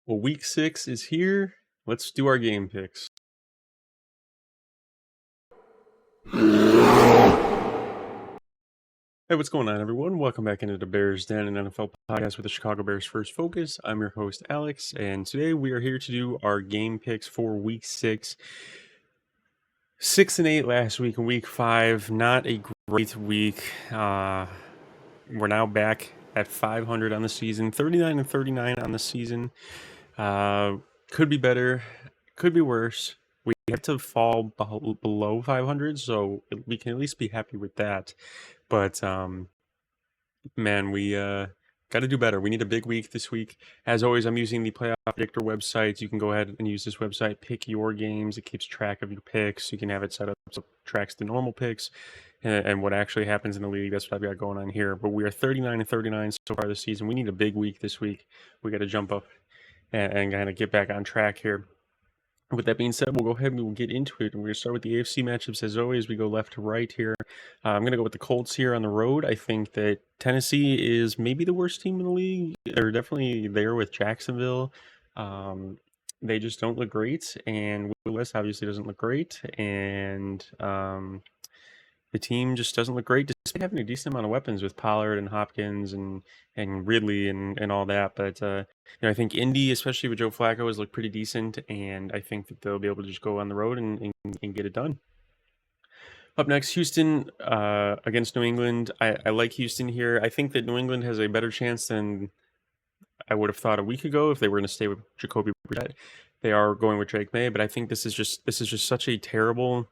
Well, week 6 is here. Let's do our game picks. Hey, what's going on, everyone? Welcome back into the Bears Den, an NFL podcast with the Chicago Bears First Focus. I'm your host, Alex, and today we are here to do our game picks for week 6. 6-8 last week in week 5. Not a great week. We're now back at 500 on the season, 39-39 on the season. Could be better, could be worse. We have to fall below 500, so we can at least be happy with that. But man, we got to do better. We need a big week this week. As always, I'm using the Playoff Predictor website. You can go ahead and use this website, pick your games. It keeps track of your picks. You can have it set up so it tracks the normal picks and what actually happens in the league. That's what I've got going on here. But we are 39-39 so far this season. We need a big week this week. We got to jump up and kind of get back on track here. With that being said, we'll go ahead and we'll get into it. And we're going to start with the AFC matchups as always. We go left to right here. I'm going to go with the Colts here on the road. I think that Tennessee is maybe the worst team in the league. They're definitely there with Jacksonville. They just don't look great. And Will Levis obviously doesn't look great. And the team just doesn't look great, despite having a decent amount of weapons with Pollard and Hopkins and Ridley and all that. But I think Indy, especially with Joe Flacco, has looked pretty decent, and I think that they'll be able to just go on the road and get it done. Up next, Houston against New England. I like Houston here. I think that New England has a better chance than I would have thought a week ago if they were going to stay with Jacoby Brissett. They are going with Drake May, but I think this is just such a terrible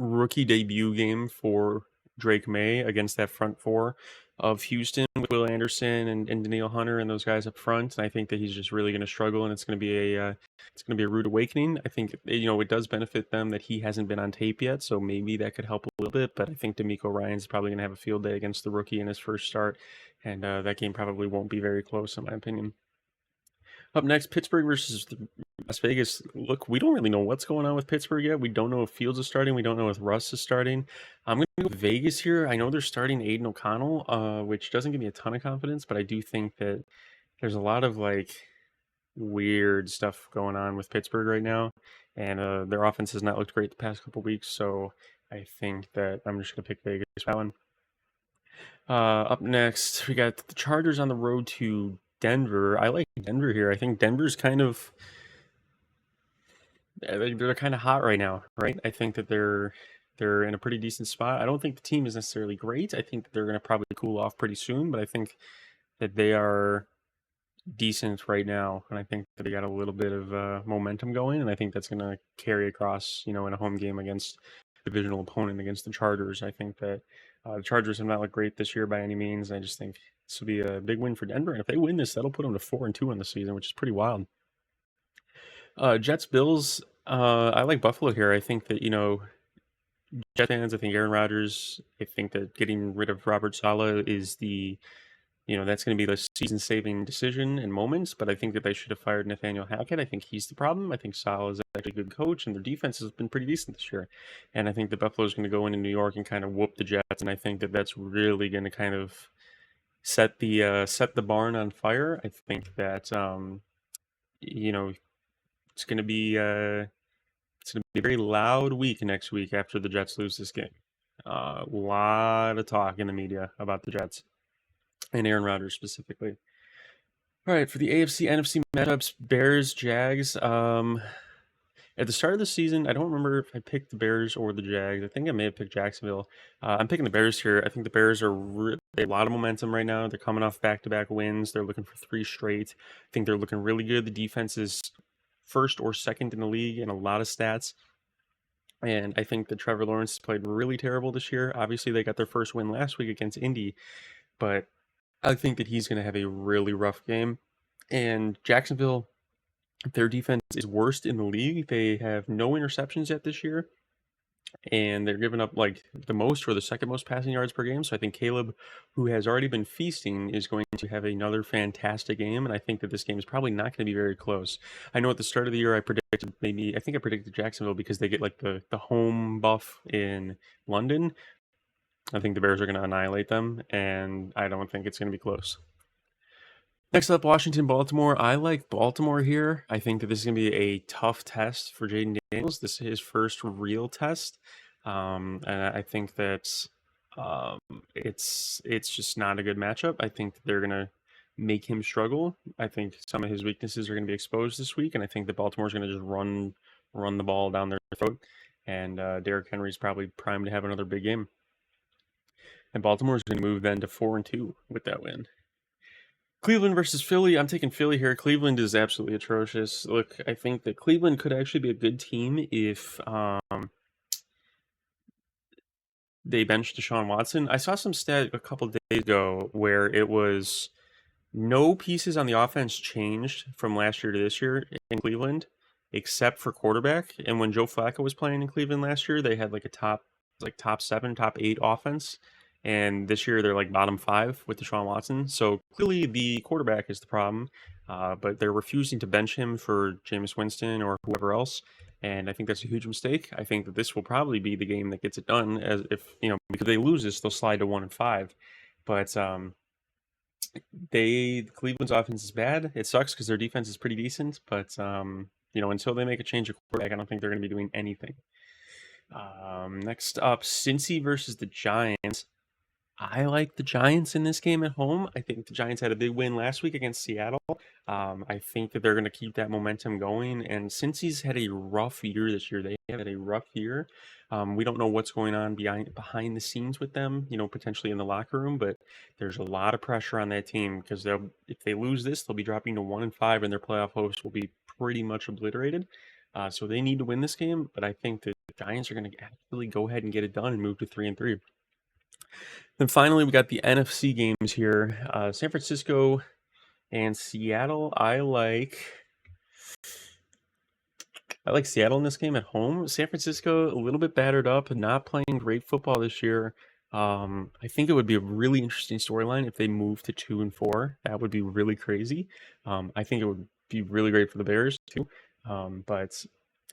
rookie debut game for Drake May against that front four of Houston with Will Anderson and Danielle Hunter and those guys up front. And I think that he's just really going to struggle, and it's going to be a rude awakening. I think it does benefit them that he hasn't been on tape yet, so maybe that could help a little bit. But I think D'Amico Ryan's probably going to have a field day against the rookie in his first start, and that game probably won't be very close in my opinion. Up next, Pittsburgh versus Las Vegas. Look, we don't really know what's going on with Pittsburgh yet. We don't know if Fields is starting. We don't know if Russ is starting. I'm going to go with Vegas here. I know they're starting Aiden O'Connell, which doesn't give me a ton of confidence, but I do think that there's a lot of weird stuff going on with Pittsburgh right now, and their offense has not looked great the past couple weeks. So I think that I'm just going to pick Vegas for that one. Up next, we got the Chargers on the road to Denver. I like Denver here. I think Denver's they're kind of hot right now, right? I think that they're in a pretty decent spot. I don't think the team is necessarily great. I think that they're going to probably cool off pretty soon, but I think that they are decent right now, and I think that they got a little bit of momentum going, and I think that's going to carry across, in a home game against a divisional opponent against the Chargers. I think that the Chargers have not looked great this year by any means. I just think this will be a big win for Denver, and if they win this, that'll put them to 4-2 on the season, which is pretty wild. Jets Bills. I like Buffalo here. I think that Jet fans. I think Aaron Rodgers. I think that getting rid of Robert Saleh is that's going to be the season-saving decision in moments. But I think that they should have fired Nathaniel Hackett. I think he's the problem. I think Saleh is actually a good coach, and their defense has been pretty decent this year. And I think that Buffalo is going to go into New York and kind of whoop the Jets. And I think that that's really going to kind of set the barn on fire. I think that it's going to be a very loud week next week after the Jets lose this game. A lot of talk in the media about the Jets and Aaron Rodgers specifically. All right, for the AFC NFC matchups, Bears Jags. At the start of the season, I don't remember if I picked the Bears or the Jags. I think I may have picked Jacksonville. I'm picking the Bears here. I think the Bears they have a lot of momentum right now. They're coming off back-to-back wins. They're looking for 3 straight. I think they're looking really good. The defense is first or second in the league in a lot of stats. And I think that Trevor Lawrence played really terrible this year. Obviously, they got their first win last week against Indy, but I think that he's going to have a really rough game. And Jacksonville, their defense is worst in the league. They have no interceptions yet this year, and they're giving up the most or the second most passing yards per game. So I think Caleb, who has already been feasting, is going to have another fantastic game, and I think that this game is probably not going to be very close. I know at the start of the year I predicted Jacksonville because they get the home buff in London. I think the Bears are going to annihilate them, and I don't think it's going to be close. Next up, Washington, Baltimore. I like Baltimore here. I think that this is going to be a tough test for Jaden Daniels. This is his first real test, and I think that um, it's just not a good matchup. I think that they're going to make him struggle. I think some of his weaknesses are going to be exposed this week, and I think that Baltimore's going to just run the ball down their throat. And Derrick Henry's probably primed to have another big game. And Baltimore's going to move then to 4-2 with that win. Cleveland versus Philly. I'm taking Philly here. Cleveland is absolutely atrocious. Look, I think that Cleveland could actually be a good team if they benched Deshaun Watson. I saw some stat a couple days ago where it was no pieces on the offense changed from last year to this year in Cleveland, except for quarterback. And when Joe Flacco was playing in Cleveland last year, they had like a top 7, top 8 offense. And this year they're like bottom 5 with Deshaun Watson. So clearly the quarterback is the problem. But they're refusing to bench him for Jameis Winston or whoever else. And I think that's a huge mistake. I think that this will probably be the game that gets it done. As if because they lose this, they'll slide to 1-5. But Cleveland's offense is bad. It sucks because their defense is pretty decent, but until they make a change of quarterback, I don't think they're going to be doing anything. Next up, Cincy versus the Giants. I like the Giants in this game at home. I think the Giants had a big win last week against Seattle. I think that they're going to keep that momentum going. And since he's had a rough year this year, they have had a rough year. We don't know what's going on behind the scenes with them, potentially in the locker room. But there's a lot of pressure on that team because if they lose this, they'll be dropping to 1-5, and their playoff hopes will be pretty much obliterated. So they need to win this game. But I think that the Giants are going to actually go ahead and get it done and move to 3-3. Then finally, we got the NFC games here. San Francisco and Seattle. I like Seattle in this game at home. San Francisco, a little bit battered up and not playing great football this year. I think it would be a really interesting storyline if they moved to 2-4. That would be really crazy. I think it would be really great for the Bears too. But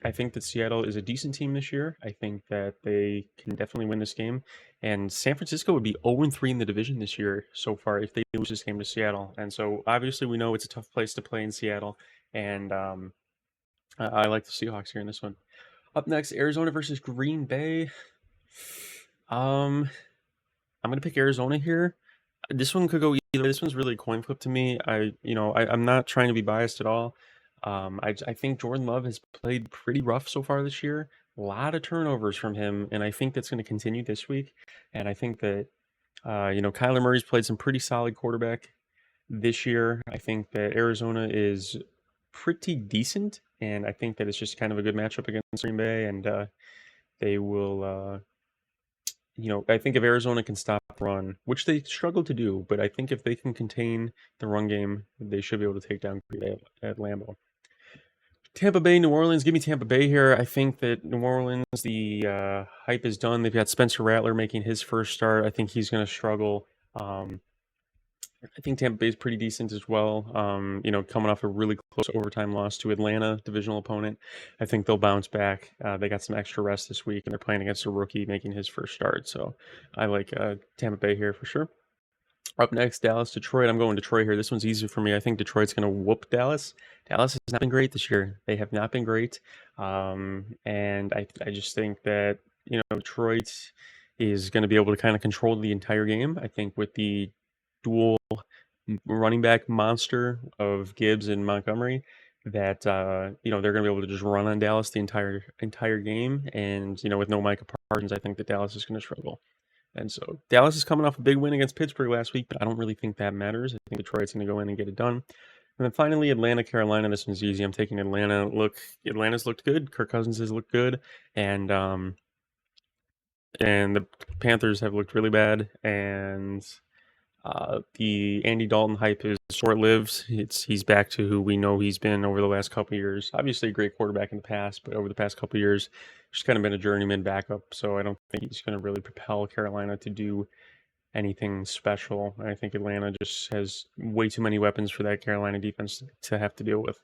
I think that Seattle is a decent team this year. I think that they can definitely win this game. And San Francisco would be 0-3 in the division this year so far if they lose this game to Seattle. And so obviously we know it's a tough place to play in Seattle. And I like the Seahawks here in this one. Up next, Arizona versus Green Bay. I'm going to pick Arizona here. This one could go either. This one's really a coin flip to me. I'm not trying to be biased at all. I think Jordan Love has played pretty rough so far this year. A lot of turnovers from him, and I think that's going to continue this week. And I think that Kyler Murray's played some pretty solid quarterback this year. I think that Arizona is pretty decent, and I think that it's just kind of a good matchup against Green Bay, and they will. I think if Arizona can stop the run, which they struggle to do, but I think if they can contain the run game, they should be able to take down Green Bay at Lambeau. Tampa Bay, New Orleans. Give me Tampa Bay here. I think that New Orleans, the hype is done. They've got Spencer Rattler making his first start. I think he's going to struggle. I think Tampa Bay is pretty decent as well. Coming off a really close overtime loss to Atlanta, divisional opponent. I think they'll bounce back. They got some extra rest this week, and they're playing against a rookie making his first start. So I like Tampa Bay here for sure. Up next, Dallas, Detroit. I'm going Detroit here. This one's easy for me. I think Detroit's going to whoop Dallas. Dallas has not been great this year. They have not been great. And I just think that, Detroit is going to be able to kind of control the entire game. I think with the dual running back monster of Gibbs and Montgomery, that they're going to be able to just run on Dallas the entire game. And with no Micah Parsons, I think that Dallas is going to struggle. And so Dallas is coming off a big win against Pittsburgh last week, but I don't really think that matters. I think Detroit's going to go in and get it done. And then finally, Atlanta, Carolina. This one's easy. I'm taking Atlanta. Look, Atlanta's looked good. Kirk Cousins has looked good, and the Panthers have looked really bad. And the Andy Dalton hype is short-lived. He's back to who we know he's been over the last couple of years. Obviously, a great quarterback in the past, but over the past couple of years, just kind of been a journeyman backup. So I don't think he's going to really propel Carolina to do anything special. I think Atlanta just has way too many weapons for that Carolina defense to have to deal with.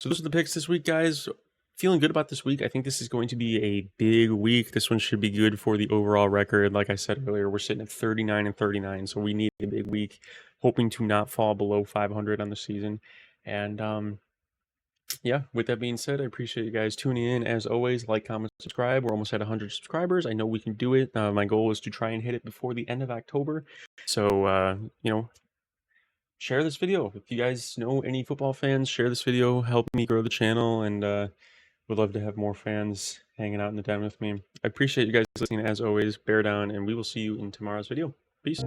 So those are the picks this week, guys. feeling good about this week. I think this is going to be a big week. This one should be good for the overall record. Like I said earlier, we're sitting at 39 and 39, so we need a big week, hoping to not fall below 500 on the season. And yeah, with that being said, I appreciate you guys tuning in. As always, like, comment, subscribe. We're almost at 100 subscribers. I know we can do it. My goal is to try and hit it before the end of October. So, share this video. If you guys know any football fans, share this video. Help me grow the channel, and would love to have more fans hanging out in the den with me. I appreciate you guys listening as always. Bear down, and we will see you in tomorrow's video. Peace.